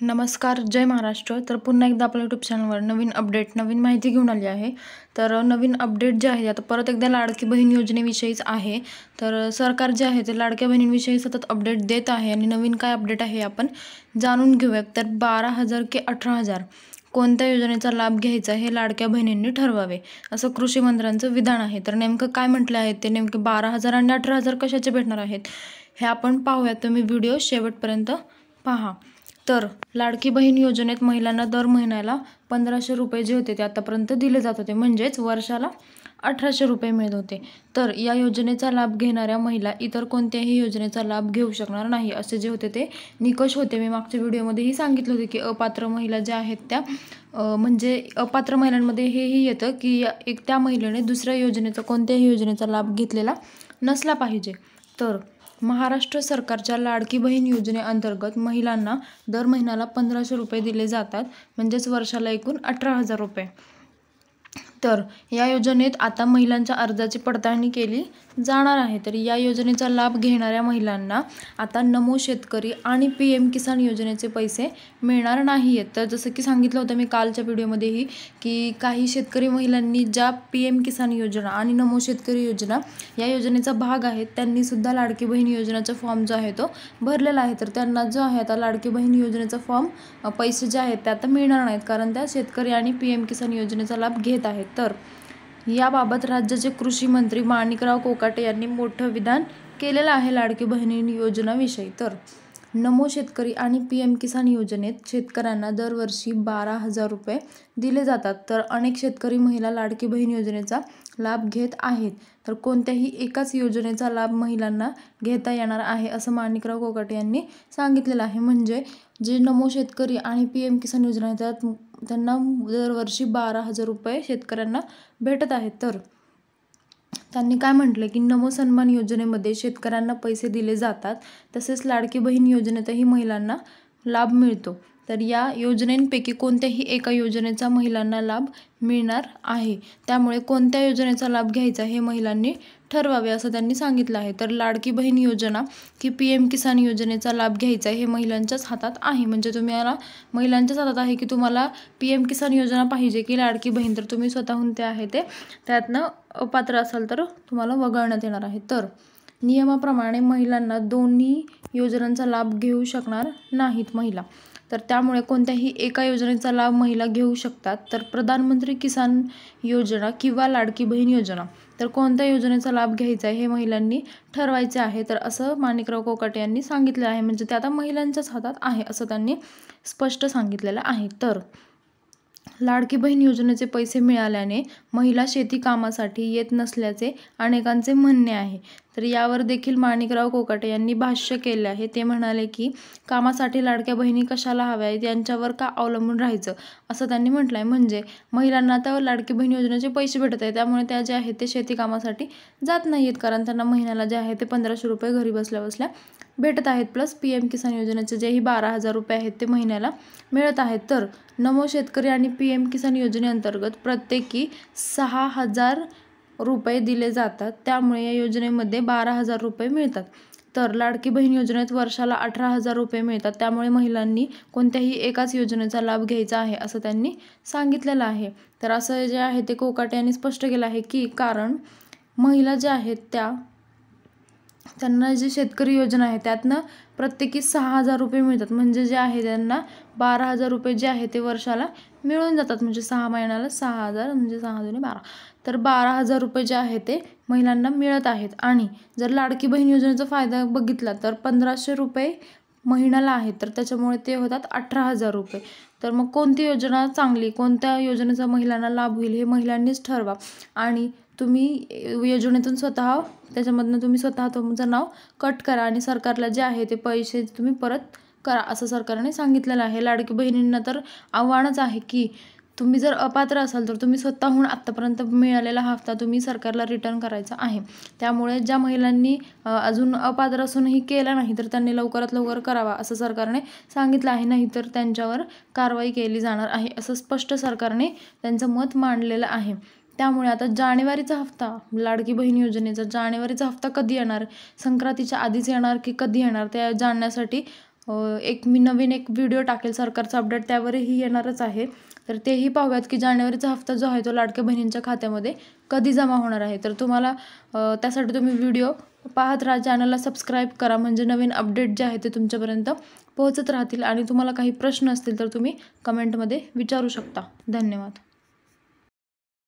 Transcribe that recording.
नमस्कार, जय महाराष्ट्र. तर पुन्हा एकदा आपल्या यूट्यूब चॅनलवर नवीन अपडेट, नवीन माहिती घेऊन आली आहे. तर नवीन अपडेट जे आहे आता परत एकदा लाडकी बहीण योजनेविषयीच आहे. तर सरकार जे आहे ते लाडक्या बहिणींविषयी सतत अपडेट देत आहे आणि नवीन काय अपडेट आहे आपण जाणून घेऊयात. तर 12,000 की 18,000 कोणत्या योजनेचा लाभ घ्यायचा हे लाडक्या बहिणींनी ठरवावे, असं कृषी मंत्र्यांचं विधान आहे. तर नेमकं काय म्हटलं आहे ते, नेमके 12,000 आणि 18,000 कशाचे भेटणार आहेत हे आपण पाहूयात. तुम्ही व्हिडिओ शेवटपर्यंत पहा. तर लाडकी बहीण योजनेत महिलांना दर महिन्याला 1,500 रुपये जे होते ते आतापर्यंत दिले जात होते, म्हणजेच वर्षाला 1,800 रुपये मिळत होते. तर या योजनेचा लाभ घेणाऱ्या महिला इतर कोणत्याही योजनेचा लाभ घेऊ शकणार नाही, असे जे होते ते निकष होते. मी मागच्या व्हिडिओमध्येही सांगितलं होते की अपात्र महिला ज्या आहेत त्या म्हणजे अपात्र महिलांमध्ये हेही येतं की त्या महिलेने दुसऱ्या योजनेचा, कोणत्याही योजनेचा लाभ घेतलेला नसला पाहिजे. तर महाराष्ट्र सरकारच्या लाडकी बहीण योजनेअंतर्गत महिलांना दर महिन्याला 1,500 रुपये दिले जातात, म्हणजेच वर्षाला एकूण 18,000 रुपये. तर या योजनेत आता महिलांच्या अर्जाची पडताळणी केली जाणार आहे. तर या योजनेचा लाभ घेणाऱ्या महिलांना आता नमो शेतकरी आणि PM किसान योजनेचे पैसे मिळणार नाही आहेत. तर जसं की सांगितलं होतं मी कालच्या व्हिडिओमध्येही की काही शेतकरी महिलांनी ज्या PM किसान योजना आणि नमो शेतकरी योजना या योजनेचा भाग आहेत त्यांनी सुद्धा लाडकी बहीण योजनेचा फॉर्म जो आहे तो भरलेला आहे. तर त्यांना जो आहे आता लाडकी बहीण योजनेचा फॉर्म पैसे जे आहेत ते आता मिळणार नाहीत, कारण त्या शेतकरी आणि PM किसान योजनेचा लाभ घेत आहेत. तर याबाबत राज्याचे कृषी मंत्री माणिकराव कोकाटे यांनी मोठं विधान केलेलं आहे लाडकी बहीण योजनाविषयी. तर नमो शेतकरी आणि PM किसान योजनेत शेतकऱ्यांना दरवर्षी 12,000 रुपये दिले जातात. तर अनेक शेतकरी महिला लाडकी बहीण योजनेचा लाभ घेत आहेत. तर कोणत्याही एकाच योजनेचा लाभ महिलांना घेता येणार आहे, असं माणिकराव कोकाटे यांनी सांगितलेलं आहे. म्हणजे जे नमो शेतकरी आणि PM किसान योजना आहेत त्यात त्यांना दरवर्षी 12,000 रुपये शेतकऱ्यांना भेटत आहेत. तर त्यांनी काय म्हटलं की नमो सन्मान योजनेमध्ये शेतकऱ्यांना पैसे दिले जातात, तसेच लाडकी बहीण योजनेतही महिलांना लाभ मिळतो. तर या योजनेंपैकी कोणत्याही एका योजनेचा महिलांना लाभ मिळणार आहे. त्यामुळे कोणत्या योजनेचा लाभ घ्यायचा हे महिलांनी ठरवावे, असं त्यांनी सांगितलं आहे. तर लाडकी बहीण योजना की PM किसान योजनेचा लाभ घ्यायचा हे महिलांच्याच हातात आहे. म्हणजे तुम्हाला महिलांच्याच हातात आहे की तुम्हाला PM किसान योजना पाहिजे की लाडकी बहीण. तर तुम्ही स्वतःहून ते आहे ते त्यातनं अपात्र असाल तर तुम्हाला वगळण्यात येणार आहे. तर नियमाप्रमाणे महिलांना दोन्ही योजनांचा लाभ घेऊ शकणार नाहीत महिला. तर त्यामुळे कोणत्याही एका योजनेचा लाभ महिला घेऊ शकतात. तर प्रधानमंत्री किसान योजना किंवा लाडकी बहीण योजना, तर कोणत्या योजनेचा लाभ घ्यायचा आहे हे महिलांनी ठरवायचे आहे. तर असं माणिकराव कोकाटे यांनी सांगितलं आहे. म्हणजे ते आता महिलांच्याच हातात आहे असं त्यांनी स्पष्ट सांगितलेलं आहे. तर लाडकी बहीण योजनेचे पैसे मिळाल्याने महिला शेती कामासाठी येत नसल्याचे अनेकांचे म्हणणे आहे. तर यावर देखील माणिकराव कोकाटे यांनी भाष्य केले आहे. ते म्हणाले की कामासाठी लाडक्या बहिणी कशाला हव्या आहेत, यांच्यावर का अवलंबून राहायचं, असं त्यांनी म्हटलं आहे. म्हणजे महिलांना आता लाडकी बहीण योजनेचे पैसे भेटत आहेत, त्यामुळे त्या जे आहेत ते शेती कामासाठी जात नाही आहेत, कारण त्यांना महिन्याला जे आहे ते 1,500 रुपये घरी बसल्या बसल्या भेटत आहेत. प्लस PM किसान योजनेचे जेही 12,000 रुपये आहेत ते महिन्याला मिळत आहेत. तर नमो शेतकरी आणि PM किसान योजनेअंतर्गत प्रत्येकी 6,000 रुपये दिले जातात. त्यामुळे या योजनेमध्ये 12,000 रुपये मिळतात. तर लाडकी बहीण योजनेत वर्षाला 18,000 रुपये मिळतात. त्यामुळे महिलांनी कोणत्याही एकाच योजनेचा लाभ घ्यायचा आहे असं त्यांनी सांगितलेलं आहे. तर असं जे आहे ते कोकाटे यांनी स्पष्ट केलं आहे की कारण महिला ज्या आहेत त्यांना जी शेतकरी योजना आहे त्यातनं प्रत्येकी 6,000 रुपये मिळतात. म्हणजे जे आहे त्यांना 12,000 रुपये जे आहे ते वर्षाला मिळून जातात. म्हणजे 6 महिन्याला 6,000 म्हणजे 6 दुणे 12. तर 12,000 रुपये जे आहे ते महिलांना मिळत आहेत. आणि जर लाडकी बहीण योजनेचा फायदा बघितला तर 1,500 रुपये महिन्याला आहेत. तर त्याच्यामुळे ते होतात 18,000 रुपये. तर मग कोणती योजना चांगली, कोणत्या योजनेचा महिलांना लाभ होईल हे महिलांनीच ठरवा. आणि तुम्ही योजनेतून स्वतः त्याच्यामधनं तुम्ही स्वतः तुमचं नाव कट करा आणि सरकारला जे आहे ते पैसे तुम्ही परत करा, असं सरकारने सांगितलेलं आहे. लाडकी बहिणींना तर आव्हानच आहे की तुम्ही जर अपात्र असाल तर तुम्ही स्वतःहून आत्तापर्यंत मिळालेला हफ्ता तुम्ही सरकारला रिटर्न करायचा आहे. त्यामुळे ज्या महिलांनी अजून अपात्र असूनही केला नाही तर त्यांनी लवकरात लवकर करावा, असं सरकारने सांगितलं आहे. नाही तर त्यांच्यावर कारवाई केली जाणार आहे, असं स्पष्ट सरकारने त्यांचं मत मांडलेलं आहे. त्यामुळे आता जानेवारीचा हफ्ता, लाडकी बहीण योजनेचा जानेवारीचा हफ्ता कधी येणार, संक्रांतीच्या आधीच येणार की कधी येणार, ते जाणण्यासाठी एक मी नवीन एक व्हिडिओ टाकेल सरकारचा अपडेट, त्यावरही येणारच आहे. तर तेही पाहूयात की जानेवारीचा हप्ता जो आहे तो लाडक्या बहिणींच्या खात्यामध्ये कधी जमा होणार आहे. तर तुम्हाला त्यासाठी तुम्ही व्हिडिओ पाहत राहा, चॅनलला सबस्क्राईब करा, म्हणजे नवीन अपडेट जे आहे ते तुमच्यापर्यंत पोहोचत राहतील. आणि तुम्हाला काही प्रश्न असतील तर तुम्ही कमेंटमध्ये विचारू शकता. धन्यवाद.